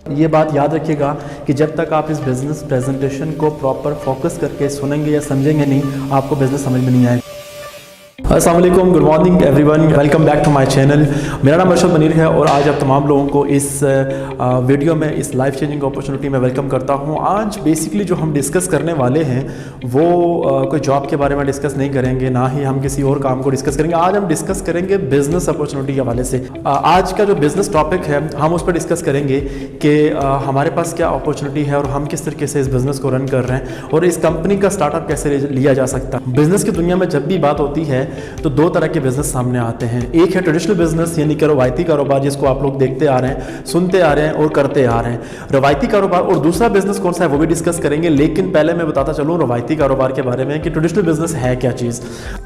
ये बात याद रखिएगा कि जब तक आप इस बिज़नेस प्रेजेंटेशन को प्रॉपर फोकस करके सुनेंगे या समझेंगे नहीं, आपको बिज़नेस समझ में नहीं आएगा। अस्सलाम वालेकुम, good morning everyone, welcome back to my channel. मेरा नाम अर्शद मनीर है और आज आप तमाम लोगों को इस वीडियो में, इस लाइफ चेंजिंग अपॉर्चुनिटी में वेलकम करता हूं। आज बेसिकली जो हम डिस्कस करने वाले हैं वो कोई जॉब के बारे में डिस्कस नहीं करेंगे, ना ही हम किसी और काम को डिस्कस करेंगे। आज हम डिस्कस करेंगे बिज़नेस अपॉर्चुनिटी के हवाले से। आज का जो बिज़नेस टॉपिक है हम उस पर डिस्कस करेंगे कि हमारे पास क्या अपॉर्चुनिटी है और हम किस तरीके से इस बिज़नेस को रन कर रहे हैं और इस कंपनी का स्टार्टअप कैसे लिया जा सकता है। बिज़नेस की दुनिया में जब भी बात होती है तो दो तरह के बिजनेस सामने आते हैं। एक है ट्रेडिशनल बिजनेस, यानी कि रवायती कारोबार, जिसको आप लोग देखते आ रहे हैं, सुनते आ रहे हैं और करते आ रहे हैं, रवायती कारोबार। और दूसरा बिजनेस कौन सा है वो भी डिस्कस करेंगे। लेकिन पहले मैं बताता चलूँ रवायती कारोबार के बारे में कि ट्रेडिशनल बिजनेस है क्या चीज़।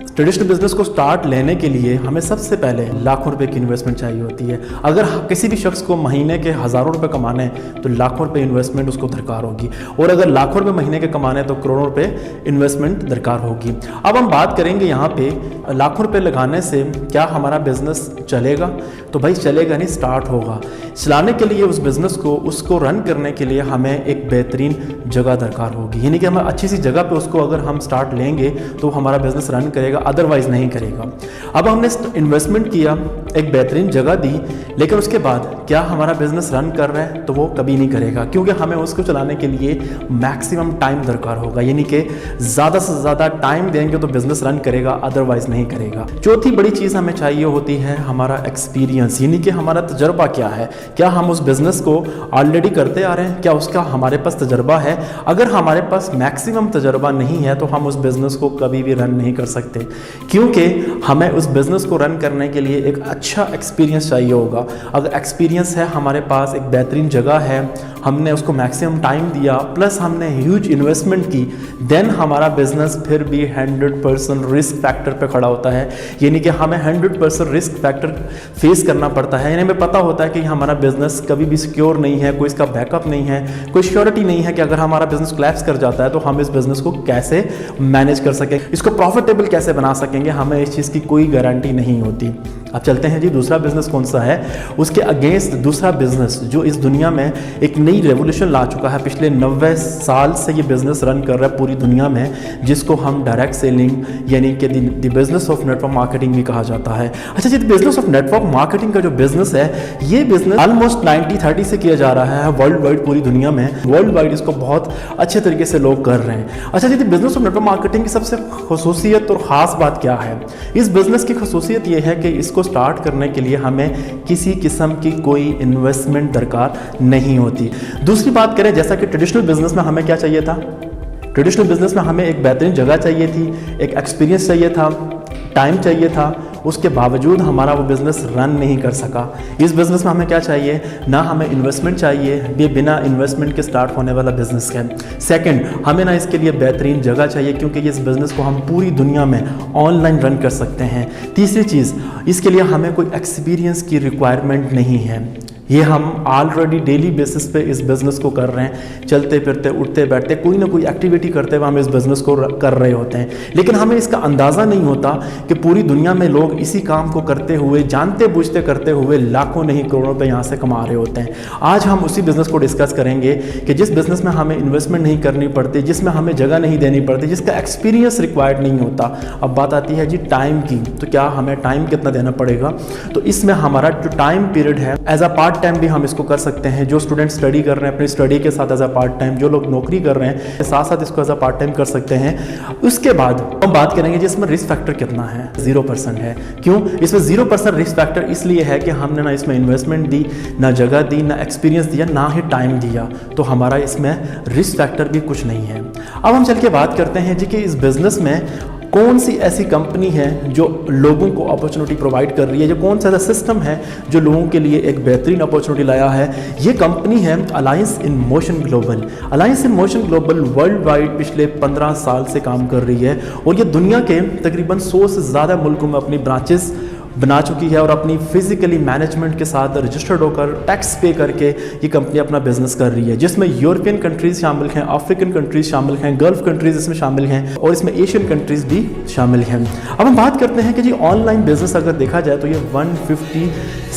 ट्रेडिशनल बिजनेस को स्टार्ट लेने के लिए हमें सबसे पहले लाखों रुपए की इन्वेस्टमेंट चाहिए होती है। अगर किसी भी शख्स को महीने के हज़ारों रुपए कमाने हैं तो लाखों रुपए इन्वेस्टमेंट उसको दरकार होगी, और अगर लाखों रुपए महीने के कमाने हैं तो करोड़ों रुपए इन्वेस्टमेंट दरकार होगी। अब हम बात करेंगे यहाँ पे लाखों रुपए लगाने से क्या हमारा बिजनेस चलेगा? तो भाई चलेगा नहीं, स्टार्ट होगा। चलाने के लिए उस बिजनेस को, उसको रन करने के लिए हमें एक बेहतरीन जगह दरकार होगी, यानी कि हमें अच्छी सी जगह पे उसको अगर हम स्टार्ट लेंगे तो हमारा बिजनेस रन करेगा, अदरवाइज नहीं करेगा। अब हमने इन्वेस्टमेंट किया, एक बेहतरीन जगह दी, लेकिन उसके बाद क्या हमारा बिजनेस रन कर रहा है? तो वो कभी नहीं करेगा, क्योंकि हमें उसको चलाने के लिए मैक्सिमम टाइम दरकार होगा, यानी कि ज़्यादा से ज़्यादा टाइम देंगे तो बिजनेस रन करेगा, अदरवाइज नहीं करेगा। चौथी बड़ी चीज़ हमें चाहिए होती है हमारा एक्सपीरियंस, यानी कि हमारा तजर्बा क्या है। क्या हम उस बिज़नेस को ऑलरेडी करते आ रहे हैं? क्या उसका हमारे पास तजर्बा है? अगर हमारे पास मैक्सिमम तजर्बा नहीं है तो हम उस बिज़नेस को कभी भी रन नहीं कर सकते, क्योंकि हमें उस बिज़नेस को रन करने के लिए एक अच्छा एक्सपीरियंस चाहिए होगा। अगर एक्सपीरियंस है हमारे पास, एक बेहतरीन जगह है, हमने उसको मैक्सिमम टाइम दिया, प्लस हमने ह्यूज इन्वेस्टमेंट की, देन हमारा बिजनेस फिर भी 100% रिस्क फैक्टर पे खड़ा होता है, यानी कि हमें 100% रिस्क फैक्टर फेस करना पड़ता है। यानी हमें पता होता है कि हमारा बिजनेस कभी भी सिक्योर नहीं है, कोई इसका बैकअप नहीं है, कोई श्योरिटी नहीं है कि अगर हमारा बिजनेस कोलैप्स कर जाता है तो हम इस बिजनेस को कैसे मैनेज कर सकें, इसको प्रॉफिटेबल कैसे बना सकेंगे, हमें इस चीज़ की कोई गारंटी नहीं होती। अब चलते हैं जी, दूसरा बिजनेस कौन सा है, उसके अगेंस्ट दूसरा बिजनेस जो इस दुनिया में एक नई रेवोल्यूशन ला चुका है। पिछले 90 साल से ये बिजनेस रन कर रहा है पूरी दुनिया में, जिसको हम डायरेक्ट सेलिंग यानी कि the business of network marketing भी कहा जाता है। अच्छा जी, बिजनेस ऑफ नेटवर्क मार्केटिंग का जो बिजनेस है, ये बिजनेस ऑलमोस्ट 90-30 से किया जा रहा है वर्ल्ड वाइड, पूरी दुनिया में वर्ल्ड वाइड इसको बहुत अच्छे तरीके से लोग कर रहे हैं। अच्छा जी, बिजनेस ऑफ नेटवर्क मार्केटिंग की सबसे खसूसियत और ख़ास बात क्या है? इस बिजनेस की खसूसियत ये है कि इसको स्टार्ट करने के लिए हमें किसी किस्म की कोई इन्वेस्टमेंट दरकार नहीं होती। दूसरी बात करें, जैसा कि ट्रेडिशनल बिजनेस में हमें क्या चाहिए था? ट्रेडिशनल बिजनेस में हमें एक बेहतरीन जगह चाहिए थी, एक एक्सपीरियंस चाहिए था, टाइम चाहिए था, उसके बावजूद हमारा वो बिज़नेस रन नहीं कर सका। इस बिज़नेस में हमें क्या चाहिए? ना हमें इन्वेस्टमेंट चाहिए, ये बिना इन्वेस्टमेंट के स्टार्ट होने वाला बिज़नेस है। सेकंड, हमें ना इसके लिए बेहतरीन जगह चाहिए, क्योंकि इस बिज़नेस को हम पूरी दुनिया में ऑनलाइन रन कर सकते हैं। तीसरी चीज़, इसके लिए हमें कोई एक्सपीरियंस की रिक्वायरमेंट नहीं है, ये हम ऑलरेडी डेली बेसिस पे इस बिज़नेस को कर रहे हैं, चलते फिरते, उठते बैठते, कोई ना कोई एक्टिविटी करते हुए हम इस बिज़नेस को कर रहे होते हैं। लेकिन हमें इसका अंदाज़ा नहीं होता कि पूरी दुनिया में लोग इसी काम को करते हुए, जानते बूझते करते हुए लाखों नहीं करोड़ों रुपए यहाँ से कमा रहे होते हैं। आज हम उसी बिज़नेस को डिस्कस करेंगे कि जिस बिज़नेस में हमें इन्वेस्टमेंट नहीं करनी पड़ती, जिसमें हमें जगह नहीं देनी पड़ती, जिसका एक्सपीरियंस रिक्वायर्ड नहीं होता। अब बात आती है जी टाइम की, तो क्या हमें टाइम कितना देना पड़ेगा? तो इसमें हमारा जो टाइम पीरियड है, एज अ पार्ट टाइम भी हम इसको कर सकते हैं। जो स्टूडेंट स्टडी कर रहे हैं अपनी स्टडी के साथ एज अ पार्ट टाइम, जो लोग नौकरी कर रहे हैं साथ साथ इसको एज अ पार्ट टाइम कर सकते हैं। उसके बाद हम बात करेंगे जिसमें रिस्क फैक्टर कितना है। 0% है। क्यों? इसमें 0% रिस्क फैक्टर इसलिए है कि हमने ना इसमें इन्वेस्टमेंट दी, ना जगह दी, ना एक्सपीरियंस दिया, ना ही टाइम दिया, तो हमारा इसमें रिस्क फैक्टर भी कुछ नहीं है। अब हम चल के बात करते हैं जी कि इस बिज़नेस में कौन सी ऐसी कंपनी है जो लोगों को अपॉर्चुनिटी प्रोवाइड कर रही है, जो कौन सा ऐसा सिस्टम है जो लोगों के लिए एक बेहतरीन अपॉर्चुनिटी लाया है। ये कंपनी है alliance in motion global. Alliance in motion global world wide पिछले 15 साल से काम कर रही है और ये दुनिया के तकरीबन 100 से ज़्यादा मुल्कों में अपनी ब्रांचेस बना चुकी है और अपनी फिजिकली मैनेजमेंट के साथ रजिस्टर्ड होकर टैक्स पे करके ये कंपनी अपना बिजनेस कर रही है, जिसमें यूरोपियन कंट्रीज शामिल हैं, अफ्रीकन कंट्रीज शामिल हैं, गल्फ कंट्रीज इसमें शामिल हैं और इसमें एशियन कंट्रीज भी शामिल हैं। अब हम बात करते हैं कि जी ऑनलाइन बिजनेस अगर देखा जाए तो ये 150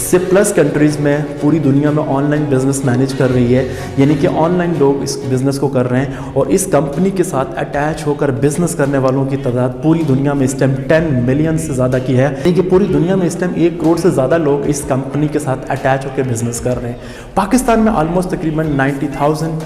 से प्लस कंट्रीज में पूरी दुनिया में ऑनलाइन बिजनेस मैनेज कर रही है, यानी कि ऑनलाइन लोग इस बिजनेस को कर रहे हैं और इस कंपनी के साथ अटैच होकर बिजनेस करने वालों की तादाद पूरी दुनिया में इस टाइम 10 मिलियन से ज़्यादा की है, यानी कि पूरी दुनिया में इस टाइम 1 करोड़ से ज़्यादा लोग इस कंपनी के साथ अटैच होकर बिजनेस कर रहे हैं। पाकिस्तान में ऑलमोस्ट तकरीबन 90,000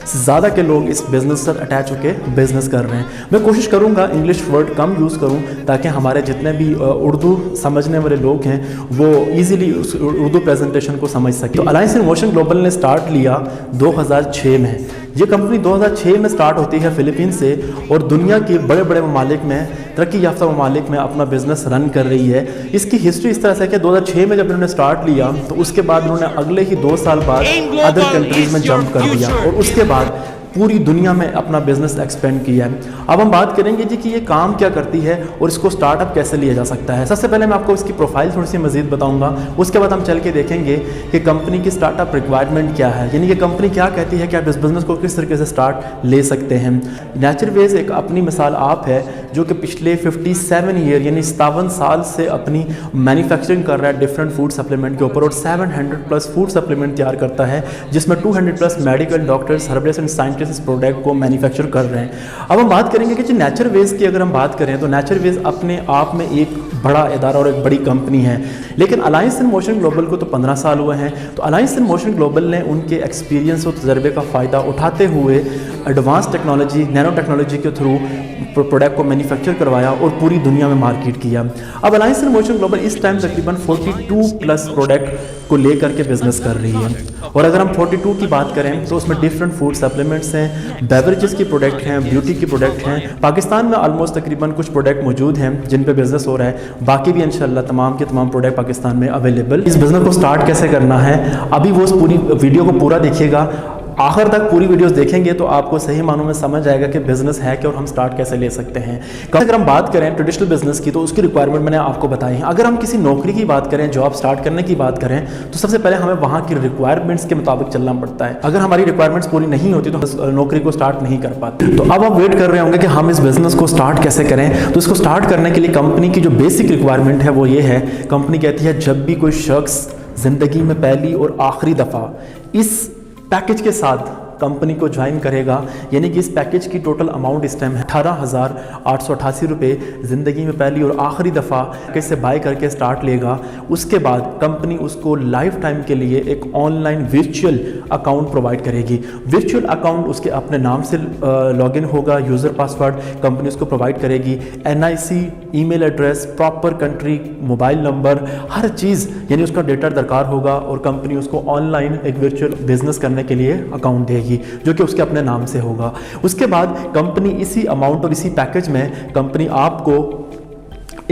से ज़्यादा के लोग इस बिज़नेस से अटैच होकर बिज़नेस कर रहे हैं। मैं कोशिश करूंगा इंग्लिश वर्ड कम यूज़ करूं ताकि हमारे जितने भी उर्दू समझने वाले लोग हैं वो इजीली उस उर्दू प्रेजेंटेशन को समझ सकें। तो अलायंस इन मोशन ग्लोबल ने स्टार्ट लिया 2006 में। ये कंपनी 2006 में स्टार्ट होती है फिलीपीन से और दुनिया के बड़े बड़े ममालिक में, तरक्की याफ्ता ममालिक में अपना बिजनेस रन कर रही है। इसकी हिस्ट्री इस तरह से कि 2006 में जब इन्होंने स्टार्ट लिया तो उसके बाद उन्होंने अगले ही 2 साल बाद अदर कंट्रीज में जंप कर दिया और उसके बाद पूरी दुनिया में अपना बिजनेस एक्सपेंड किया है। अब हम बात करेंगे जी कि ये काम क्या करती है और इसको स्टार्टअप कैसे लिया जा सकता है। सबसे पहले मैं आपको इसकी प्रोफाइल थोड़ी सी मजीद बताऊंगा, उसके बाद हम चल के देखेंगे कि कंपनी की स्टार्टअप रिक्वायरमेंट क्या है, यानी कि कंपनी क्या कहती है कि आप इस बिज़नेस को किस तरीके से स्टार्ट ले सकते हैं। नेचरवेज एक अपनी मिसाल आप है जो कि पिछले 57 ईयर यानी 57 साल से अपनी मैन्युफैक्चरिंग कर रहा है डिफरेंट फूड सप्लीमेंट के ऊपर और 700 प्लस फूड सप्लीमेंट तैयार करता है, जिसमें 200 plus medical doctors, herbalist and scientist इस प्रोडक्ट को मैन्युफैक्चर कर रहे हैं। अब हम बात करेंगे कि जो नेचरवेज की अगर हम बात करें तो नेचरवेज अपने आप में एक बड़ा इदारा और एक बड़ी कंपनी है, लेकिन अलायंस इन मोशन ग्लोबल को तो 15 साल हुए हैं। तो अलायंस इन मोशन ग्लोबल ने उनके एक्सपीरियंस और तजर्बे का फ़ायदा उठाते हुए एडवांस टेक्नोलॉजी, नैनो टेक्नोलॉजी के थ्रू प्रोडक्ट को मैन्युफैक्चर करवाया और पूरी दुनिया में मार्केट किया। अब अलायंस इन मोशन ग्लोबल इस टाइम तकरीबन 42 प्लस प्रोडक्ट को लेकर के बिजनेस कर रही है और अगर हम 42 की बात करें तो उसमें डिफरेंट फूड सप्लीमेंट्स हैं, बेवरेजेस की प्रोडक्ट हैं, ब्यूटी की प्रोडक्ट हैं। पाकिस्तान में ऑलमोस्ट तकरीबन कुछ प्रोडक्ट मौजूद हैं जिन पे बिजनेस हो रहा है, बाकी भी इंशाल्लाह तमाम के तमाम प्रोडक्ट पाकिस्तान में अवेलेबल। इस बिज़नेस को स्टार्ट कैसे करना है अभी वो उस पूरी वीडियो को पूरा देखिएगा, आखिर तक पूरी वीडियोस देखेंगे तो आपको सही मानों में समझ आएगा कि बिजनेस है क्या और हम स्टार्ट कैसे ले सकते हैं। अगर हम बात करें ट्रेडिशनल बिजनेस की तो उसकी रिक्वायरमेंट मैंने आपको बताई है। अगर हम किसी नौकरी की बात करें, जॉब स्टार्ट करने की बात करें तो सबसे पहले हमें वहाँ की रिक्वायरमेंट्स के मुताबिक चलना पड़ता है। अगर हमारी रिक्वायरमेंट्स पूरी नहीं होती तो हम नौकरी को स्टार्ट नहीं कर पाते। तो अब आप वेट कर रहे होंगे कि हम इस बिजनेस को स्टार्ट कैसे करें। तो इसको स्टार्ट करने के लिए कंपनी की जो बेसिक रिक्वायरमेंट है वो ये है, कंपनी कहती है जब भी कोई शख्स ज़िंदगी में पहली और आखिरी दफ़ा इस पैकेज के साथ कंपनी को ज्वाइन करेगा, यानी कि इस पैकेज की टोटल अमाउंट इस टाइम है 18,888 रुपये, ज़िंदगी में पहली और आखिरी दफ़ा कैसे बाय करके स्टार्ट लेगा, उसके बाद कंपनी उसको लाइफ टाइम के लिए एक ऑनलाइन वर्चुअल अकाउंट प्रोवाइड करेगी। वर्चुअल अकाउंट उसके अपने नाम से लॉगिन होगा, यूज़र पासवर्ड कंपनी उसको प्रोवाइड करेगी, NIC, email address, proper country, mobile number, हर चीज़ यानी उसका डेटा दरकार होगा और कंपनी उसको ऑनलाइन एक वर्चुअल बिजनेस करने के लिए अकाउंट देगी जो कि उसके अपने नाम से होगा। उसके बाद कंपनी इसी अमाउंट और इसी पैकेज में कंपनी आपको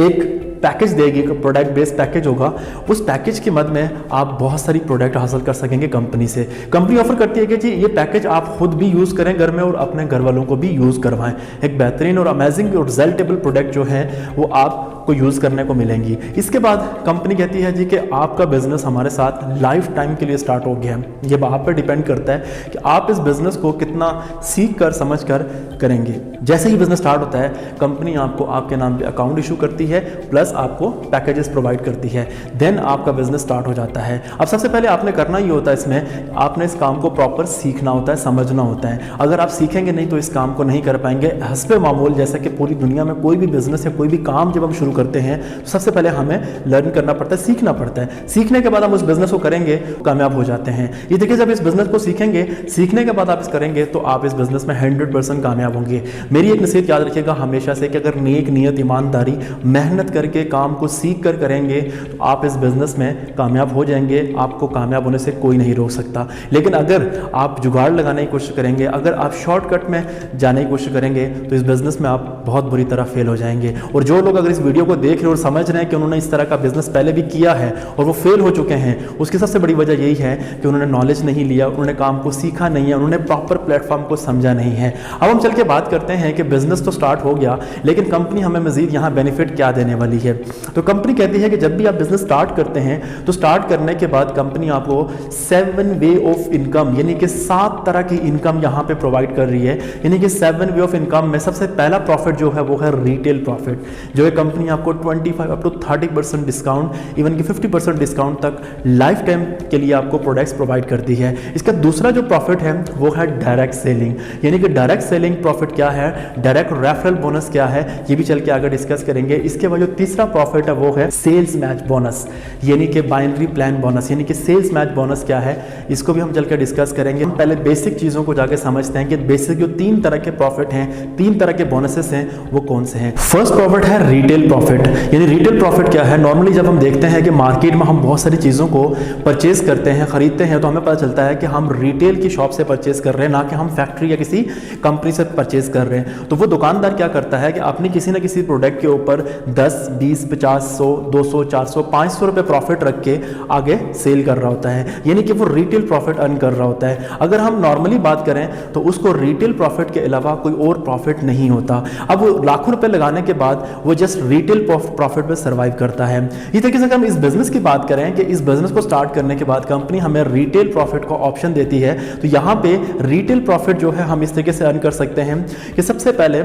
एक पैकेज देगी, प्रोडक्ट बेस्ड पैकेज होगा। उस पैकेज की मद में आप बहुत सारी प्रोडक्ट हासिल कर सकेंगे कंपनी से। कंपनी ऑफर करती है कि जी ये पैकेज आप खुद भी यूज़ करें घर में और अपने घर वालों को भी यूज़ करवाएं। एक बेहतरीन और अमेजिंग और रिजल्टेबल प्रोडक्ट जो है वो आपको यूज़ करने को मिलेंगी। इसके बाद कंपनी कहती है जी कि आपका बिजनेस हमारे साथ लाइफ टाइम के लिए स्टार्ट हो गया है। ये आप पर डिपेंड करता है कि आप इस बिज़नेस को कितना सीख कर समझ कर करेंगे। जैसे ही बिज़नेस स्टार्ट होता है कंपनी आपको आपके नाम पे अकाउंट इशू करती है, प्लस आपको पैकेजेस प्रोवाइड करती है, देन आपका बिजनेस स्टार्ट हो जाता है। अब सबसे पहले आपने करना ही होता है इसमें, आपने इस काम को प्रॉपर सीखना होता है, समझना होता है। अगर आप सीखेंगे नहीं तो इस काम को नहीं कर पाएंगे। हस्बे मामूल जैसा कि पूरी दुनिया में कोई भी बिजनेस या कोई भी काम जब हम शुरू करते हैं तो सबसे पहले हमें लर्न करना पड़ता है, सीखना पड़ता है। सीखने के बाद हम उस बिजनेस को करेंगे, कामयाब हो जाते हैं। ये देखिए जब इस बिजनेस को सीखेंगे, सीखने के बाद आप इस करेंगे तो आप इस बिजनेस में 100% कामयाब होंगे। मेरी एक नसीहत याद रखिएगा हमेशा से कि अगर नेक नियत, ईमानदारी, मेहनत करके काम को सीख कर करेंगे तो आप इस बिजनेस में कामयाब हो जाएंगे। आपको कामयाब होने से कोई नहीं रोक सकता। लेकिन अगर आप जुगाड़ लगाने की कोशिश करेंगे, अगर आप शॉर्टकट में जाने की कोशिश करेंगे तो इस बिजनेस में आप बहुत बुरी तरह फेल हो जाएंगे। और जो लोग अगर इस वीडियो वीडियो को देख रहे हैं और समझ रहे हैं कि उन्होंने इस तरह का बिजनेस पहले भी किया है और वो फेल हो चुके हैं, उसकी सबसे बड़ी वजह यही है कि उन्होंने नॉलेज नहीं लिया, उन्होंने काम को सीखा नहीं है, उन्होंने प्रॉपर प्लेटफॉर्म को समझा नहीं है। अब हम चल के बात करते हैं कि बिजनेस तो स्टार्ट हो गया, लेकिन कंपनी हमें मजीद यहाँ बेनिफिट क्या देने वाली है। तो कंपनी कहती है कि जब भी आप बिजनेस स्टार्ट करते हैं तो स्टार्ट करने के बाद कंपनी आपको 7 वे ऑफ इनकम यानी कि 7 तरह की इनकम यहाँ पे प्रोवाइड कर रही है। यानी कि 7 वे ऑफ इनकम में सबसे पहला प्रॉफिट जो है वो है रिटेल प्रॉफिट, जो है कंपनी आपको 25 अप टू 30% डिस्काउंट, इवन कि 50% डिस्काउंट तक लाइफ टाइम के लिए आपको प्रोडक्ट्स प्रोवाइड करती है। इसका दूसरा जो प्रॉफिट है वो है डायरेक्ट सेलिंग, यानी कि डायरेक्ट सेलिंग प्रॉफिट क्या है, डायरेक्ट रेफरल बोनस क्या है, ये भी चल के आगे डिस्कस करेंगे। इसके बाद जो तीसरा प्रॉफिट है वो है सेल्स मैच बोनस, यानी कि बाइनरी प्लान बोनस, यानी कि सेल्स मैच बोनस क्या है, इसको भी हम चल के डिस्कस करेंगे। हम पहले बेसिक चीज़ों को जाके समझते हैं कि बेसिक जो 3 तरह के प्रॉफिट हैं, 3 तरह के बोनसेस हैं, वो कौन से हैं। फर्स्ट प्रॉफिट है रिटेल प्रॉफिट, यानी रिटेल प्रॉफिट क्या है, नॉर्मली जब हम देखते हैं कि मार्केट में हम बहुत सारी चीज़ों को परचेज करते हैं, खरीदते हैं, तो हमें पता चलता है कि हम रिटेल की शॉप से परचेज कर रहे हैं, ना कि हम फैक्ट्री या किसी कंपनी से परचेज कर रहे हैं। तो वो दुकानदार क्या करता है कि अपनी किसी ना किसी प्रोडक्ट के ऊपर 10, 20, 50, 100, 200, 400, 500 रुपये प्रॉफिट रख के आगे सेल कर रहा होता है, यानी कि वो रिटेल प्रॉफिट अर्न कर रहा होता है। अगर हम नॉर्मली बात करें तो उसको रिटेल प्रॉफिट के अलावा कोई और प्रॉफिट नहीं होता। अब वो लाखों रुपए लगाने के बाद वो जस्ट रिटेल प्रॉफिट पे सर्वाइव करता है। इसी तरीके से अगर हम इस बिजनेस की बात करें कि इस बिजनेस को स्टार्ट करने के बाद कंपनी हमें रिटेल प्रॉफिट का ऑप्शन देती है, तो यहाँ पे रिटेल प्रॉफिट जो है हम इस तरीके से अर्न कर सकते हैं कि सबसे पहले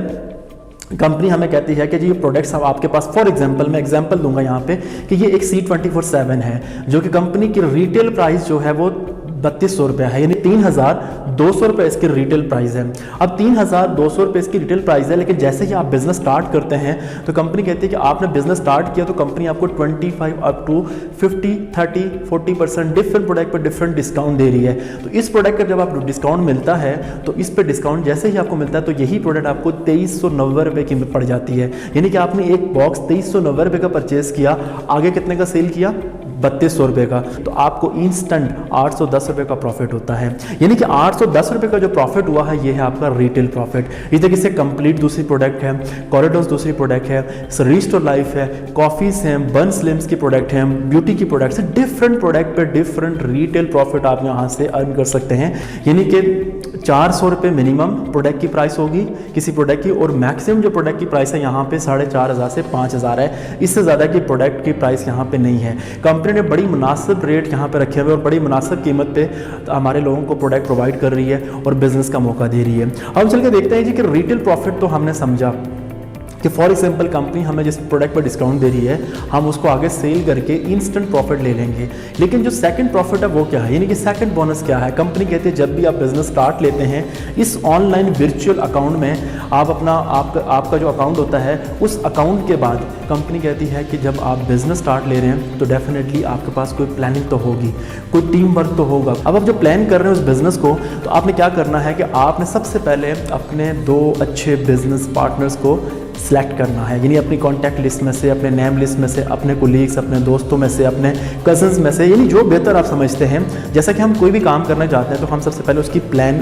कंपनी हमें कहती है कि जी ये प्रोडक्ट्स अब आपके पास, फॉर एग्जांपल मैं एग्जांपल दूंगा यहाँ पे कि ये एक C24/7 है, जो कि कंपनी की रिटेल प्राइस जो है वो 3200 रुपया है, यानी 3200 रुपये इसकी रिटेल प्राइस है। अब 3200 रुपये इसकी रिटेल प्राइस है, लेकिन जैसे ही आप बिजनेस स्टार्ट करते हैं तो कंपनी कहती है कि आपने बिजनेस स्टार्ट किया तो कंपनी आपको 25 अप टू 50, 30, 40% डिफरेंट प्रोडक्ट पर डिफरेंट डिस्काउंट दे रही है। तो इस प्रोडक्ट पर जब आप डिस्काउंट मिलता है तो इस पर डिस्काउंट जैसे ही आपको मिलता है तो यही प्रोडक्ट आपको 2390 रुपये की पड़ जाती है, यानी कि आपने एक बॉक्स 2390 रुपये का परचेज किया, आगे कितने का सेल किया, 3200 रुपये का, तो आपको इंस्टेंट 810 रुपये का प्रॉफिट होता है। यानी कि 810 रुपये का जो प्रॉफिट हुआ है ये है आपका रिटेल प्रॉफिट। इस तरीके से कंप्लीट दूसरी प्रोडक्ट है, कॉरिडोर्स दूसरी प्रोडक्ट है, रिस्टोर लाइफ है, कॉफ़ीज हैं, बन स्लिम्स की प्रोडक्ट हैं, ब्यूटी की प्रोडक्ट्स हैं, डिफरेंट प्रोडक्ट पे डिफरेंट रिटेल प्रॉफिट आप यहाँ से अर्न कर सकते हैं। यानी कि 400 रुपये मिनिमम प्रोडक्ट की प्राइस होगी किसी प्रोडक्ट की, और मैक्सिमम जो प्रोडक्ट की प्राइस है यहाँ पे 4500 से 5000 है, इससे ज़्यादा की प्रोडक्ट की प्राइस यहाँ पे नहीं है। कंपनी ने बड़ी मुनासिब रेट यहाँ पे रखे हुए और बड़ी मुनासिब कीमत पे हमारे लोगों को प्रोडक्ट प्रोवाइड कर रही है और बिजनेस का मौका दे रही है। अब चल के देखते हैं जी कि रिटेल प्रॉफिट तो हमने समझा कि फॉर एग्जाम्पल कंपनी हमें जिस प्रोडक्ट पर डिस्काउंट दे रही है हम उसको आगे सेल करके इंस्टेंट प्रॉफिट ले लेंगे। लेकिन जो सेकंड प्रॉफिट है वो क्या है, यानी कि सेकंड बोनस क्या है। कंपनी कहती है जब भी आप बिजनेस स्टार्ट लेते हैं इस ऑनलाइन वर्चुअल अकाउंट में आप अपना आपका जो अकाउंट होता है उस अकाउंट के बाद कंपनी कहती है कि जब आप बिजनेस स्टार्ट ले रहे हैं तो डेफिनेटली आपके पास कोई प्लानिंग तो होगी, कोई टीम वर्क तो होगा। अब आप जो प्लान कर रहे हैं उस बिजनेस को, तो आपने क्या करना है कि आपने सबसे पहले अपने 2 अच्छे बिजनेस पार्टनर्स को सिलेक्ट करना है, यानी अपनी कॉन्टैक्ट लिस्ट में से, अपने नेम लिस्ट में से, अपने कोलीग्स, अपने दोस्तों में से, अपने कजन्स में से, यानी जो बेहतर आप समझते हैं। जैसा कि हम कोई भी काम करना चाहते हैं तो हम सबसे पहले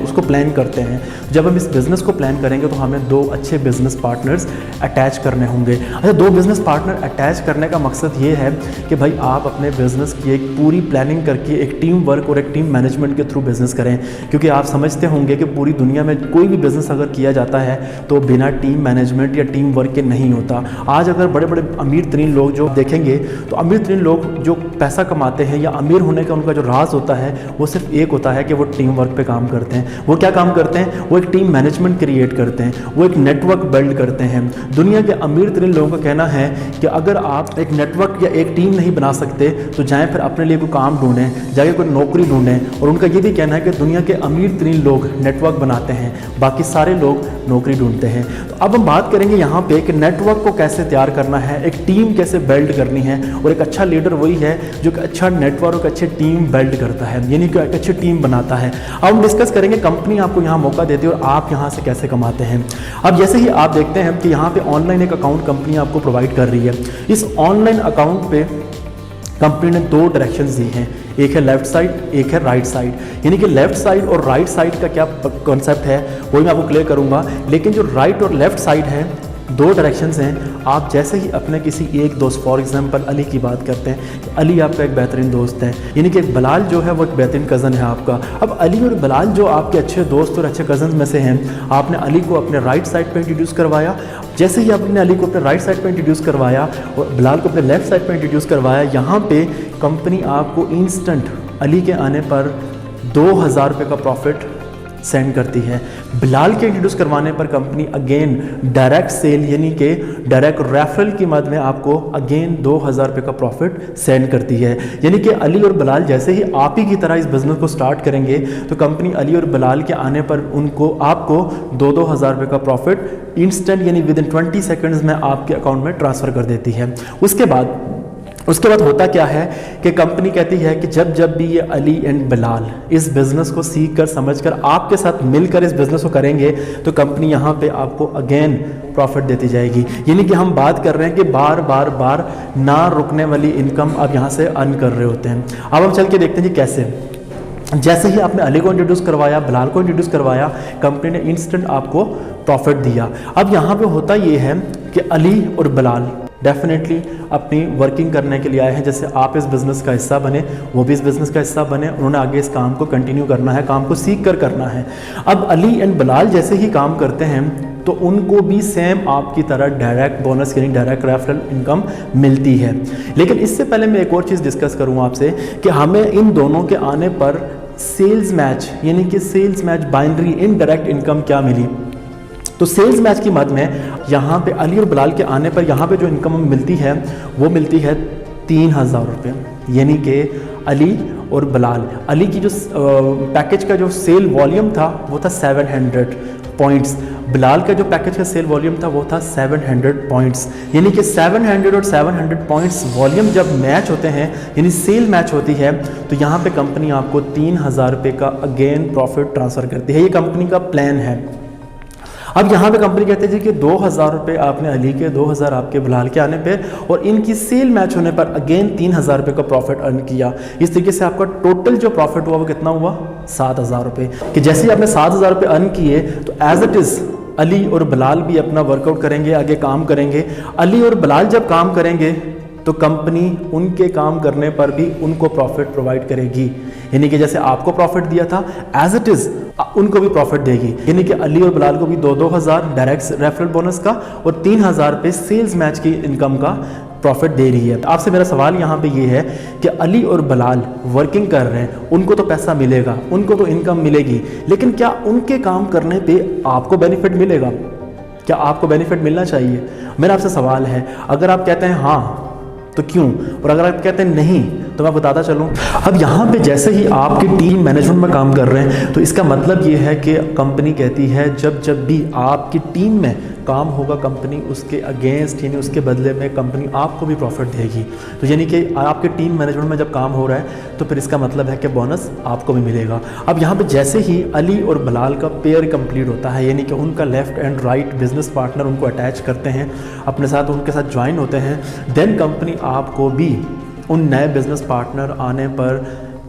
उसको प्लान करते हैं। जब हम इस बिज़नेस को प्लान करेंगे तो हमें 2 अच्छे बिजनेस पार्टनर्स अटैच करने होंगे। अच्छा, 2 बिजनेस पार्टनर अटैच करने का मकसद ये है कि भाई आप अपने बिजनेस की एक पूरी प्लानिंग करके एक टीम वर्क और एक टीम मैनेजमेंट के थ्रू बिजनेस करें, क्योंकि आप समझते होंगे कि पूरी दुनिया में कोई भी बिजनेस अगर किया जाता है तो बिना टीम मैनेजमेंट या टीम वर्क के नहीं होता। आज अगर बड़े बड़े अमीर तरीन लोग जो देखेंगे तो अमीर तरीन लोग जो पैसा कमाते हैं या अमीर होने का उनका जो राज होता है वो सिर्फ एक होता है कि वो टीम वर्क पे काम करते हैं। वो क्या काम करते हैं, वो एक टीम मैनेजमेंट क्रिएट करते हैं, वो एक नेटवर्क बिल्ड करते हैं। दुनिया के अमीर तरीन लोगों का कहना है कि अगर आप एक नेटवर्क या एक टीम नहीं बना सकते तो जाएं फिर अपने लिए कोई काम ढूंढें, जाके कोई नौकरी ढूंढें। और उनका ये भी कहना है कि दुनिया के अमीर तरीन लोग नेटवर्क बनाते हैं, बाकी सारे लोग नौकरी ढूंढते हैं। तो अब हम बात करेंगे यहाँ पे कि नेटवर्क को कैसे तैयार करना है, एक टीम कैसे बिल्ड करनी है, और एक अच्छा लीडर वही है जो एक अच्छा नेटवर्क, अच्छी टीम बिल्ड करता है, यानी कि एक अच्छी टीम बनाता है। अब हम डिस्कस करेंगे कंपनी आपको यहाँ मौका देती है और आप यहाँ से कैसे कमाते हैं। अब जैसे ही आप देखते हैं कि यहाँ पे ऑनलाइन एक अकाउंट कंपनी आपको प्रोवाइड कर रही है। इस ऑनलाइन अकाउंट पे कंपनी ने 2 डायरेक्शंस दी हैं, एक है लेफ्ट साइड, एक है राइट साइड। यानी कि लेफ्ट साइड और राइट साइड का क्या कॉन्सेप्ट है वही मैं आपको क्लियर करूंगा। लेकिन जो राइट और लेफ्ट साइड है दो डायरेक्शंस हैं। आप जैसे ही अपने किसी एक दोस्त, फॉर एग्जांपल अली की बात करते हैं कि अली आपका एक बेहतरीन दोस्त है, यानी कि बिलाल जो है वो एक बेहतरीन कज़न है आपका। अब अली और बिलाल जो आपके अच्छे दोस्त और अच्छे कज़न में से हैं, आपने अली को अपने राइट साइड पे इंट्रोड्यूस करवाया। जैसे ही आपने अली को अपने राइट साइड पे इंट्रोड्यूस करवाया और बिलाल को अपने लेफ्ट साइड पे इंट्रोड्यूस करवाया, यहाँ पे कंपनी आपको इंस्टेंट अली के आने पर 2000 रुपये का प्रॉफिट सेंड करती है। बिलाल के इंट्रोड्यूस करवाने पर कंपनी अगेन डायरेक्ट सेल यानी कि डायरेक्ट रेफरल की मद में आपको अगेन 2000 रुपये का प्रॉफिट सेंड करती है। यानी कि अली और बिलाल जैसे ही आप ही की तरह इस बिज़नेस को स्टार्ट करेंगे तो कंपनी अली और बिलाल के आने पर आपको 2-2 हज़ार रुपये का प्रॉफिट इंस्टेंट यानी विद इन 20 सेकेंड्स में आपके अकाउंट में ट्रांसफ़र कर देती है। उसके बाद होता क्या है कि कंपनी कहती है कि जब भी ये अली एंड बिलाल इस बिज़नेस को सीख कर समझ कर आपके साथ मिलकर इस बिज़नेस को करेंगे तो कंपनी यहाँ पे आपको अगेन प्रॉफिट देती जाएगी। यानी कि हम बात कर रहे हैं कि बार बार ना रुकने वाली इनकम आप यहाँ से अर्न कर रहे होते हैं। अब हम चल के देखते हैं जी कैसे। जैसे ही आपने अली को इंट्रोड्यूस करवाया, बिलाल को इंट्रोड्यूस करवाया, कंपनी ने इंस्टेंट आपको प्रॉफिट दिया। अब यहाँ पे होता ये है कि अली और बिलाल डेफिनेटली अपनी वर्किंग करने के लिए आए हैं। जैसे आप इस बिज़नेस का हिस्सा बने, वो भी इस बिज़नेस का हिस्सा बने, उन्होंने आगे इस काम को कंटिन्यू करना है, काम को सीख कर करना है। अब अली एंड बिलाल जैसे ही काम करते हैं तो उनको भी सेम आपकी तरह डायरेक्ट बोनस यानी डायरेक्ट रेफरल इनकम मिलती है। लेकिन इससे पहले मैं एक और चीज़ डिस्कस करूँ आपसे कि हमें इन दोनों के आने पर सेल्स मैच यानी कि sales match binary indirect income क्या मिली। तो सेल्स मैच की मद में यहाँ पे अली और बिलाल के आने पर यहाँ पे जो इनकम हमें मिलती है वो मिलती है 3000 रुपये। यानी कि अली और बिलाल, अली की जो पैकेज का जो सेल वॉल्यूम था वो था 700 पॉइंट्स, बिलाल का जो पैकेज का सेल वॉल्यूम था वो था 700 पॉइंट्स। यानी कि 700 और 700 पॉइंट्स वॉल्यूम जब मैच होते हैं यानी सेल मैच होती है तो यहाँ पे कंपनी आपको 3000 रुपये का अगेन प्रॉफिट ट्रांसफ़र करती है। ये कंपनी का प्लान है। अब यहाँ पे कंपनी कहते हैं कि 2000 रुपये आपने अली के, 2000 आपके बिलाल के आने पे और इनकी सेल मैच होने पर अगेन 3000 रुपये का प्रॉफिट अर्न किया। इस तरीके से आपका टोटल जो प्रॉफिट हुआ वो कितना हुआ 7000 रुपये। कि जैसे ही आपने 7000 रुपये अर्न किए तो एज इट इज़ अली और बिलाल भी अपना वर्कआउट करेंगे, आगे काम करेंगे। अली और बिलाल जब काम करेंगे तो कंपनी उनके काम करने पर भी उनको प्रॉफिट प्रोवाइड करेगी। यानी कि जैसे आपको प्रॉफिट दिया था एज इट इज़ उनको भी प्रॉफिट देगी। यानी कि अली और बिलाल को भी 2-2 हज़ार डायरेक्ट रेफरल बोनस का और 3000 रुपये सेल्स मैच की इनकम का प्रॉफिट दे रही है। आपसे मेरा सवाल यहाँ पे ये है कि अली और बिलाल वर्किंग कर रहे हैं, उनको तो पैसा मिलेगा, उनको तो इनकम मिलेगी, लेकिन क्या उनके काम करने पे आपको बेनिफिट मिलेगा? क्या आपको बेनिफिट मिलना चाहिए? मेरा आपसे सवाल है। अगर आप कहते हैं हाँ तो क्यों, और अगर आप कहते हैं नहीं तो मैं बताता चलूँ। अब यहाँ पे जैसे ही आपकी टीम मैनेजमेंट में काम कर रहे हैं तो इसका मतलब ये है कि कंपनी कहती है जब भी आपकी टीम में काम होगा कंपनी उसके अगेंस्ट यानी उसके बदले में कंपनी आपको भी प्रॉफिट देगी। तो यानी कि आपके टीम मैनेजमेंट में जब काम हो रहा है तो फिर इसका मतलब है कि बोनस आपको भी मिलेगा। अब यहाँ पे जैसे ही अली और बिलाल का पेयर कंप्लीट होता है यानी कि उनका left and right business partner उनको अटैच करते हैं अपने साथ, उनके साथ ज्वाइन होते हैं, देन कंपनी आपको भी उन नए बिजनेस पार्टनर आने पर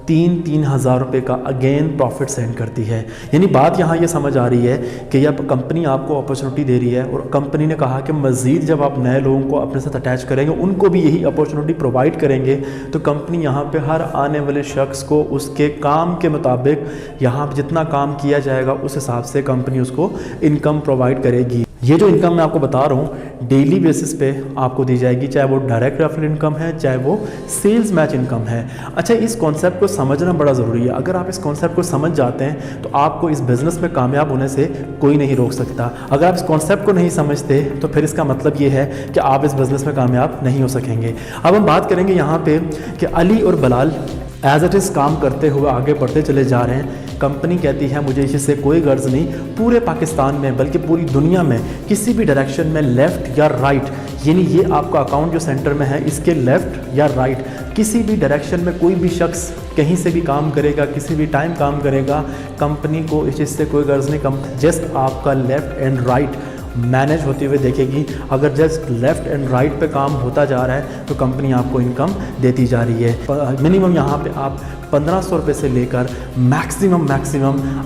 3-3 हज़ार रुपये का अगेन प्रॉफिट सेंड करती है। यानी बात यहाँ ये समझ आ रही है कि यह कंपनी आपको अपॉर्चुनिटी दे रही है और कंपनी ने कहा कि मज़ीद जब आप नए लोगों को अपने साथ अटैच करेंगे उनको भी यही अपॉर्चुनिटी प्रोवाइड करेंगे तो कंपनी यहाँ पे हर आने वाले शख्स को उसके काम के मुताबिक यहाँ जितना काम किया जाएगा उस हिसाब से कंपनी उसको इनकम प्रोवाइड करेगी। ये जो इनकम मैं आपको बता रहा हूँ डेली बेसिस पे आपको दी जाएगी, चाहे वो डायरेक्ट रेफरल इनकम है चाहे वो सेल्स मैच इनकम है। अच्छा, इस कॉन्सेप्ट को समझना बड़ा ज़रूरी है। अगर आप इस कॉन्सेप्ट को समझ जाते हैं तो आपको इस बिज़नेस में कामयाब होने से कोई नहीं रोक सकता। अगर आप इस कॉन्सेप्ट को नहीं समझते तो फिर इसका मतलब ये है कि आप इस बिज़नेस में कामयाब नहीं हो सकेंगे। अब हम बात करेंगे यहाँ पर कि अली और बिलाल एज इट इज़ काम करते हुए आगे बढ़ते चले जा रहे हैं। कंपनी कहती है मुझे इससे कोई गर्ज नहीं, पूरे पाकिस्तान में बल्कि पूरी दुनिया में किसी भी डायरेक्शन में लेफ़्ट या राइट यानी ये आपका अकाउंट जो सेंटर में है इसके लेफ़्ट या राइट किसी भी डायरेक्शन में कोई भी शख्स कहीं से भी काम करेगा, किसी भी टाइम काम करेगा, कंपनी को इस चीज़ से कोई गर्ज नहीं। जस्ट आपका लेफ़्ट एंड राइट मैनेज होते हुए देखेगी। अगर जस्ट लेफ़्ट एंड राइट पे काम होता जा रहा है तो कंपनी आपको इनकम देती जा रही है। मिनिमम यहाँ पे आप 1500 रुपये से लेकर मैक्सिमम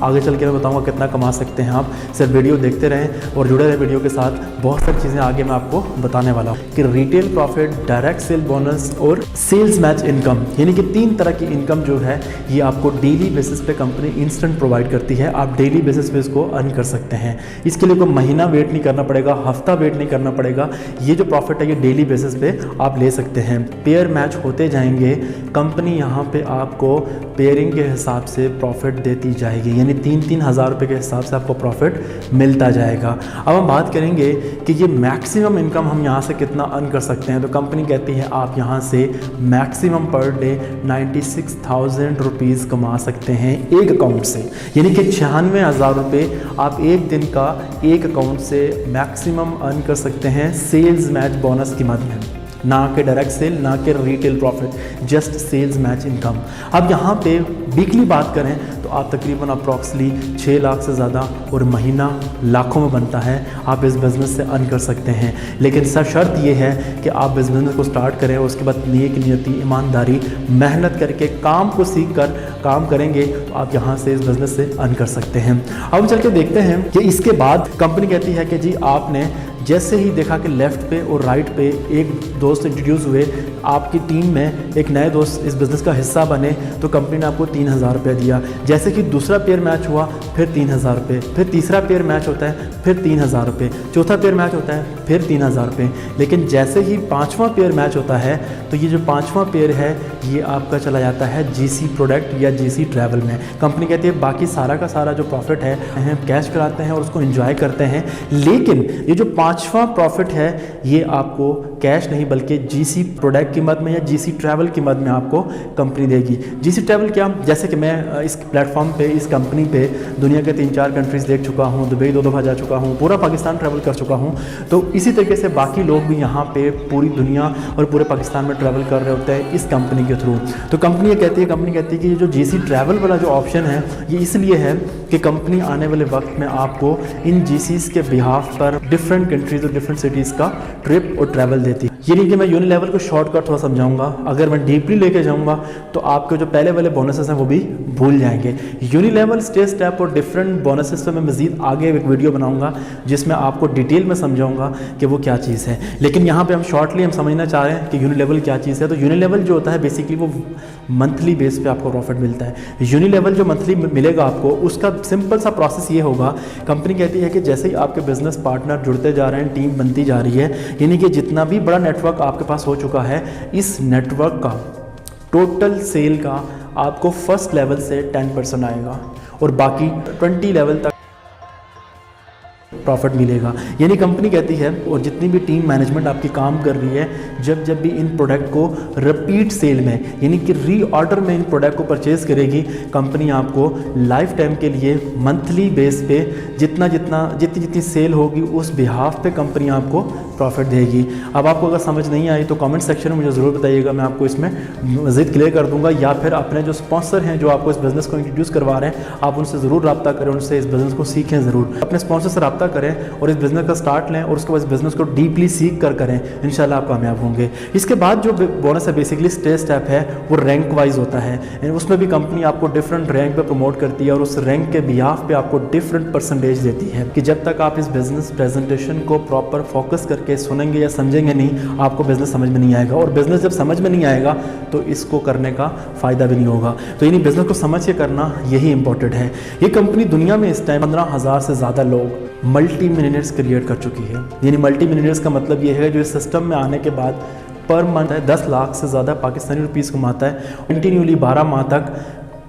आगे चल के मैं बताऊंगा कितना कमा सकते हैं आप। सिर्फ वीडियो देखते रहें और जुड़े रहें वीडियो के साथ। बहुत सारी चीज़ें आगे मैं आपको बताने वाला हूँ कि retail profit, direct cell bonus और सेल्स मैच इनकम, यानी कि 3 तरह की इनकम जो है ये आपको डेली बेसिस पे कंपनी इंस्टेंट प्रोवाइड करती है। आप डेली बेसिस पे इसको अर्न कर सकते हैं। इसके लिए कोई महीना वेट नहीं करना पड़ेगा, हफ्ता वेट नहीं करना पड़ेगा। ये जो प्रॉफिट है ये डेली बेसिस पे आप ले सकते हैं। पेयर मैच होते जाएंगे, कंपनी यहाँ पे आपको पेयरिंग के हिसाब से प्रॉफिट देती जाएगी, यानी 3-3 हज़ार रुपये के हिसाब से आपको प्रॉफिट मिलता जाएगा। अब हम बात करेंगे कि ये मैक्सिमम इनकम हम यहाँ से कितना अर्न कर सकते हैं। तो कंपनी कहती है आप यहाँ से मैक्सिमम पर डे 96,000 रुपीज़ कमा सकते हैं एक अकाउंट से, यानी कि 96,000 रुपये आप एक दिन का एक अकाउंट से मैक्सिमम अर्न कर सकते हैं सेल्स मैच बोनस की मद में, ना कि डायरेक्ट सेल, ना कि retail profit, just sales match income. अब यहाँ पे वीकली बात करें तो आप तकरीबन अप्रॉक्सली 6 लाख से ज़्यादा और महीना लाखों में बनता है, आप इस बिज़नेस से अर्न कर सकते हैं। लेकिन सर शर्त ये है कि आप इस बिज़नेस को स्टार्ट करें और उसके बाद नेक नियति, ईमानदारी, मेहनत करके काम को सीख कर काम करेंगे तो आप यहाँ से इस बिज़नेस से अर्न कर सकते हैं। अब हम चल के देखते हैं कि इसके बाद कंपनी कहती है कि जी आपने जैसे ही देखा कि लेफ़्ट पे और राइट पे एक दोस्त इंट्रोड्यूस हुए, आपकी टीम में एक नए दोस्त इस बिज़नेस का हिस्सा बने, तो कंपनी ने आपको 3,000 रुपये दिया। जैसे कि दूसरा पेयर मैच हुआ फिर 3,000 रुपये, फिर तीसरा पेयर मैच होता है फिर 3,000 रुपये, चौथा पेयर मैच होता है फिर 3,000 रुपये। लेकिन जैसे ही 5वां पेयर मैच होता है तो ये जो 5वां पेयर है ये आपका चला जाता है GC प्रोडक्ट या GC ट्रैवल में। कंपनी कहती है बाकी सारा का सारा जो प्रॉफिट है हम कैश कराते हैं और उसको एंजॉय करते हैं, लेकिन ये जो 5वां प्रॉफिट है ये आपको कैश नहीं बल्कि GC प्रोडक्ट की मद में या GC ट्रैवल की मद में आपको कंपनी देगी। GC ट्रैवल क्या, जैसे कि मैं इस प्लेटफॉर्म पे, इस कंपनी पे दुनिया के 3-4 कंट्रीज़ देख चुका हूँ, दुबई 2 दफ़ा जा चुका हूँ, पूरा पाकिस्तान ट्रैवल कर चुका हूँ। तो इसी तरीके से बाकी लोग भी यहाँ पे पूरी दुनिया और पूरे पाकिस्तान में ट्रैवल कर रहे होते हैं इस कंपनी के थ्रू। तो कंपनी ये कहती है कि ये जो GC ट्रैवल वाला जो ऑप्शन है ये इसलिए है कि कंपनी आने वाले वक्त में आपको इन GCs के बिहाफ पर डिफरेंट कंट्रीज़ और डिफरेंट सिटीज़ का ट्रिप और ट्रैवल देती है। ये नहीं कि मैं यूनिलेवल को शॉर्टकट थोड़ा समझाऊंगा, अगर मैं डीपली लेके जाऊंगा तो आपके जो पहले वाले बोनसेस हैं वो भी भूल जाएंगे। यूनिलेवल, स्टेज स्टेप और डिफरेंट बोनसेस पे मैं मज़ीद आगे एक वीडियो बनाऊंगा जिसमें आपको डिटेल में समझाऊंगा कि वो क्या चीज़ है। लेकिन यहाँ पे हम शॉर्टली हम समझना चाह रहे हैं कि यूनिलेवल क्या चीज़ है। तो यूनिलेवल जो होता है बेसिकली वो मंथली बेस पे आपको प्रॉफिट मिलता है। यूनिलेवल जो मंथली मिलेगा आपको उसका सिंपल सा प्रोसेस ये होगा, कंपनी कहती है कि जैसे ही आपके बिजनेस पार्टनर जुड़ते जा रहे हैं, टीम बनती जा रही है, यानी कि जितना भी बड़ा नेटवर्क आपके पास हो चुका है, इस नेटवर्क का टोटल सेल का आपको फर्स्ट लेवल से 10% आएगा और बाकी 20 लेवल तक प्रॉफिट मिलेगा। यानी कंपनी कहती है और जितनी भी टीम मैनेजमेंट आपकी काम कर रही है, जब भी इन प्रोडक्ट को रिपीट सेल में यानी कि रीऑर्डर में इन प्रोडक्ट को परचेज़ करेगी, कंपनी आपको लाइफ टाइम के लिए मंथली बेस पे जितनी सेल होगी उस बिहाफ पे कंपनी आपको प्रॉफिट देगी। अब आपको अगर समझ नहीं आई तो कमेंट सेक्शन में मुझे ज़रूर बताइएगा, मैं आपको इसमें मज़ीद क्लियर कर दूंगा। या फिर अपने जो स्पॉन्सर हैं जो आपको इस बिज़नेस को इंट्रोड्यूस करवा रहे हैं, आप उनसे ज़रूर रब्ता करें, उनसे इस बिज़नेस को सीखें ज़रूर। अपने स्पॉन्सर से रब्ता करें और इस बिज़नेस का स्टार्ट लें और उसके बाद इस बिज़नेस को डीपली सीख कर करें, इंशाल्लाह आप कामयाब होंगे। इसके बाद जो बोनस है बेसिकली स्टेज स्टेप है, वो रैंक वाइज होता है। उसमें भी कंपनी आपको डिफरेंट रैंक पे प्रमोट करती है और उस रैंक के बिहाफ पे आपको डिफरेंट परसेंटेज देती है कि जब तक आप इस बिज़नेस प्रेजेंटेशन को प्रॉपर फोकस करके सुनेंगे या समझेंगे नहीं, आपको बिज़नेस समझ में नहीं आएगा। और बिज़नेस जब समझ में नहीं आएगा तो इसको करने का फ़ायदा भी नहीं होगा। तो यानी बिज़नेस को समझ के करना यही इंपॉर्टेंट है। ये कंपनी दुनिया में इस टाइम 15,000 से ज़्यादा लोग मल्टी मिलियनेयर्स क्रिएट कर चुकी है। यानी मल्टी मिलियनेयर्स का मतलब ये है जो इस सिस्टम में आने के बाद पर मंथ 10 लाख से ज़्यादा पाकिस्तानी रुपीज़ कमाता है, कंटिन्यूली 12 माह तक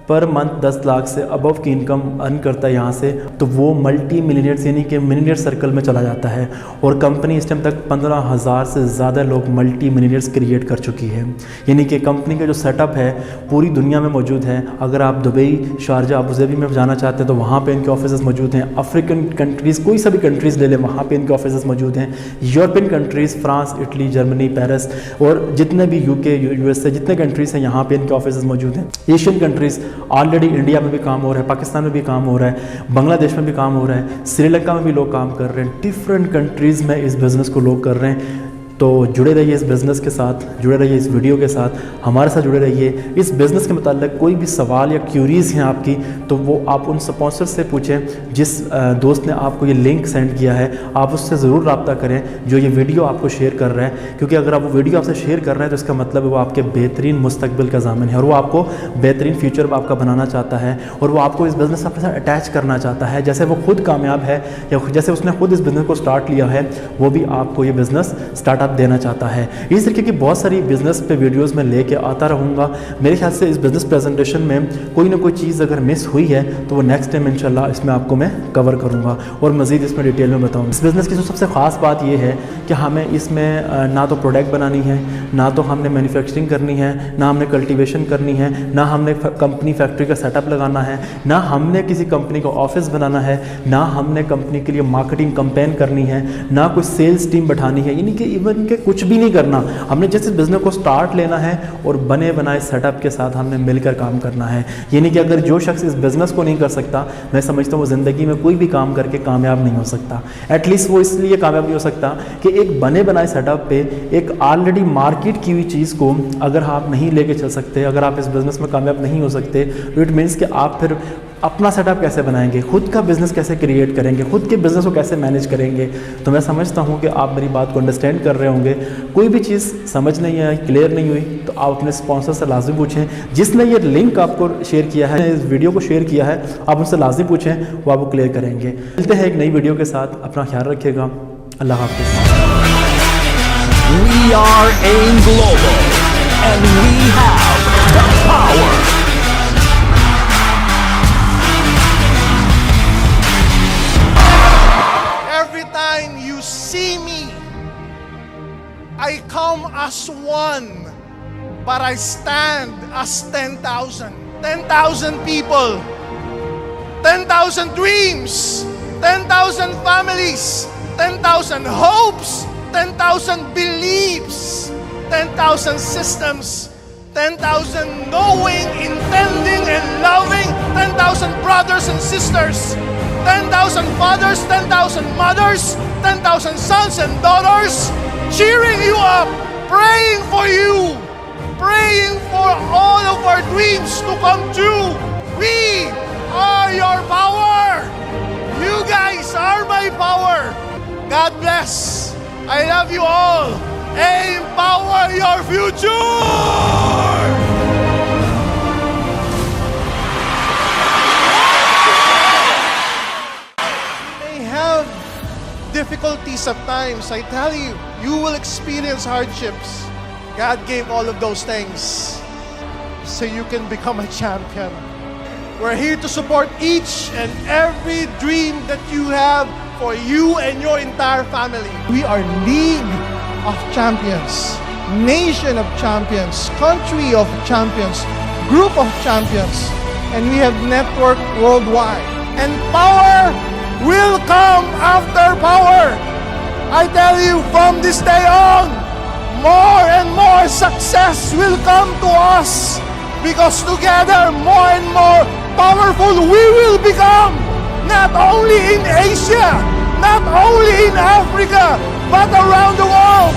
पर मंथ 10 लाख से अबव की इनकम अर्न करता है यहाँ से, तो वो मल्टी मिलियनेयर्स यानी कि मिलियनेयर सर्कल में चला जाता है। और कंपनी इस टाइम तक 15,000 से ज़्यादा लोग मल्टी मिलियनेयर्स क्रिएट कर चुकी है। यानी कि कंपनी का जो सेटअप है पूरी दुनिया में मौजूद है। अगर आप दुबई, शारजा, अबूधाबी में जाना चाहते हैं तो वहाँ पे इनके ऑफिस मौजूद हैं। अफ्रीकन कंट्रीज़, कोई सा भी कंट्रीज़ ले लें, वहाँ पे इनके ऑफिस मौजूद हैं। European countries, France, Italy, Germany, Paris और जितने भी UK, USA जितने कंट्रीज़ हैं यहाँ पे इनके ऑफिस मौजूद हैं। एशियन कंट्रीज़ ऑलरेडी इंडिया में भी काम हो रहा है, पाकिस्तान में भी काम हो रहा है, बांग्लादेश में भी काम हो रहा है, श्रीलंका में भी लोग काम कर रहे हैं, डिफरेंट कंट्रीज़ में इस बिज़नेस को लोग कर रहे हैं। तो जुड़े रहिए इस बिज़नेस के साथ, जुड़े रहिए इस वीडियो के साथ, हमारे साथ जुड़े रहिए। इस बिज़नेस के मतलब कोई भी सवाल या क्यूरीज़ हैं आपकी तो वो आप उन स्पॉन्सर से पूछें। जिस दोस्त ने आपको ये लिंक सेंड किया है आप उससे ज़रूर रब्ता करें जो ये वीडियो आपको शेयर कर रहा है, क्योंकि अगर आप वो वीडियो आपसे शेयर कर रहे हैं तो इसका मतलब वो आपके बेहतरीन मुस्तकबिल का ज़ामिन है और वो आपको बेहतरीन फ्यूचर आपका बनाना चाहता है और वो आपको इस बिज़नेस से अपने साथ अटैच करना चाहता है। जैसे वो खुद कामयाब है या जैसे उसने खुद इस बिज़नेस को स्टार्ट लिया है, वो भी आपको ये बिज़नेस स्टार्टअप देना चाहता है। इस तरीके की बहुत सारी बिज़नेस पे वीडियोस में लेके आता रहूँगा। मेरे ख्याल से इस बिज़नेस प्रेजेंटेशन में कोई ना कोई चीज़ अगर मिस हुई है तो वो नेक्स्ट टाइम इंशाल्लाह इसमें आपको मैं कवर करूँगा और मज़ीद इसमें डिटेल में बताऊँगा। इस बिज़नेस की जो सबसे ख़ास बात ये है कि हमें इसमें ना तो प्रोडक्ट बनानी है, ना तो हमने मैन्युफैक्चरिंग करनी है, ना हमने कल्टीवेशन करनी है, ना हमने कंपनी फैक्ट्री का सेटअप लगाना है, ना हमने किसी कंपनी का ऑफिस बनाना है, ना हमने कंपनी के लिए मार्केटिंग कैंपेन करनी है, ना कोई सेल्स टीम बैठानी है, यानी कि इवन के कुछ भी नहीं करना। हमने जैसे बिज़नेस को स्टार्ट लेना है और बने बनाए सेटअप के साथ हमने मिलकर काम करना है। यानी कि अगर जो शख्स इस बिज़नेस को नहीं कर सकता, मैं समझता हूँ वो ज़िंदगी में कोई भी काम करके कामयाब नहीं हो सकता। एटलीस्ट वो इसलिए कामयाब नहीं हो सकता कि एक बने बनाए सेटअप पे एक ऑलरेडी मार्केट की हुई चीज़ को अगर आप नहीं लेके चल सकते, अगर आप इस बिज़नेस में कामयाब नहीं हो सकते तो इट मीन्स कि आप फिर अपना सेटअप कैसे बनाएंगे, खुद का बिज़नेस कैसे क्रिएट करेंगे, खुद के बिज़नेस को कैसे मैनेज करेंगे। तो मैं समझता हूँ कि आप मेरी बात को अंडरस्टैंड कर रहे होंगे। कोई भी चीज़ समझ नहीं आई, क्लियर नहीं हुई तो आप अपने स्पॉन्सर से लाजिम पूछें। जिसने ये लिंक आपको शेयर किया है, इस वीडियो को शेयर किया है, आप उनसे लाजिम पूछें, वो आपको क्लियर करेंगे। मिलते हैं एक नई वीडियो के साथ, अपना ख्याल रखिएगा। अल्लाह हाफ़िज़। We are AIM Global and we have the power. Every time you see me, I come as one, but I stand as 10,000. 10,000 people, 10,000 dreams, 10,000 families, 10,000 hopes, 10,000 beliefs, 10,000 systems, 10,000 knowing, intending, and loving, 10,000 brothers and sisters, 10,000 fathers, 10,000 mothers, 10,000 sons and daughters, cheering you up, praying for you, praying for all of our dreams to come true. We are your power. You guys are my power. God bless. I love you all. Empower your future. Difficulties at times, I tell you, you will experience hardships. God gave all of those things so you can become a champion. We're here to support each and every dream that you have for you and your entire family. We are League of Champions, Nation of Champions, Country of Champions, Group of Champions, and we have network worldwide. And power will come after power. I tell you, from this day on, more and more success will come to us because together, more and more powerful we will become. Not only in Asia, not only in Africa, but around the world.